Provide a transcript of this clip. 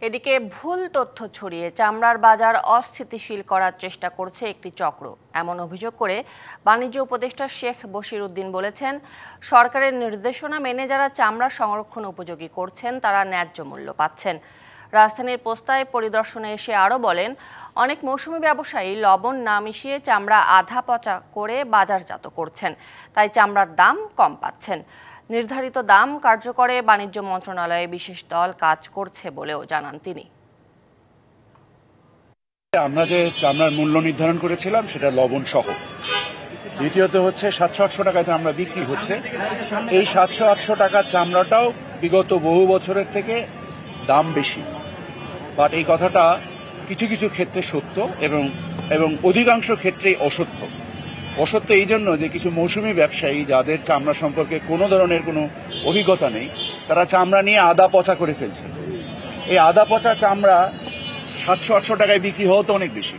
এদিকে ভুল তথ্য ছড়িয়ে চামড়ার বাজার অস্থিতিশীল করার চেষ্টা করছে একটি চক্র। এমন অভিযোগ করে বাণিজ্য উপদেষ্টা শেখ বশির উদ্দিন বলেছেন, সরকারের নির্দেশনা মেনে যারা চামড়া সংরক্ষণ উপযোগী করছেন তারা ন্যায্য মূল্য পাচ্ছেন। রাজধানীর পোস্তায় পরিদর্শনে এসে আরও বলেন, অনেক মৌসুমী ব্যবসায়ী লবণ না মিশিয়ে চামড়া আধা পচা করে বাজারজাত করছেন, তাই চামড়ার দাম কম পাচ্ছেন। নির্ধারিত দাম কার্যকরে বাণিজ্য মন্ত্রণালয়ে বিশেষ দল কাজ করছে বলেও জানান তিনি। আমরা যে চামড়ার মূল্য নির্ধারণ করেছিলাম সেটা লবণ সহ। দ্বিতীয়ত হচ্ছে 700-800 টাকাতে আমরা বিক্রি হচ্ছে। এই 700-800 টাকা চামড়াটাও বিগত বহু বছরের থেকে দাম বেশি, বাট এই কথাটা কিছু কিছু ক্ষেত্রে সত্য এবং অধিকাংশ ক্ষেত্রেই অসত্য। অসত্য এই জন্য যে কিছু মৌসুমী ব্যবসায়ী যাদের চামড়া সম্পর্কে কোনো ধরনের কোনো অভিজ্ঞতা নেই, তারা চামড়া নিয়ে আদা পচা করে ফেলছে। এই আদা পচা চামড়া 700-800 টাকায় বিক্রি হওয়া তো অনেক বেশি।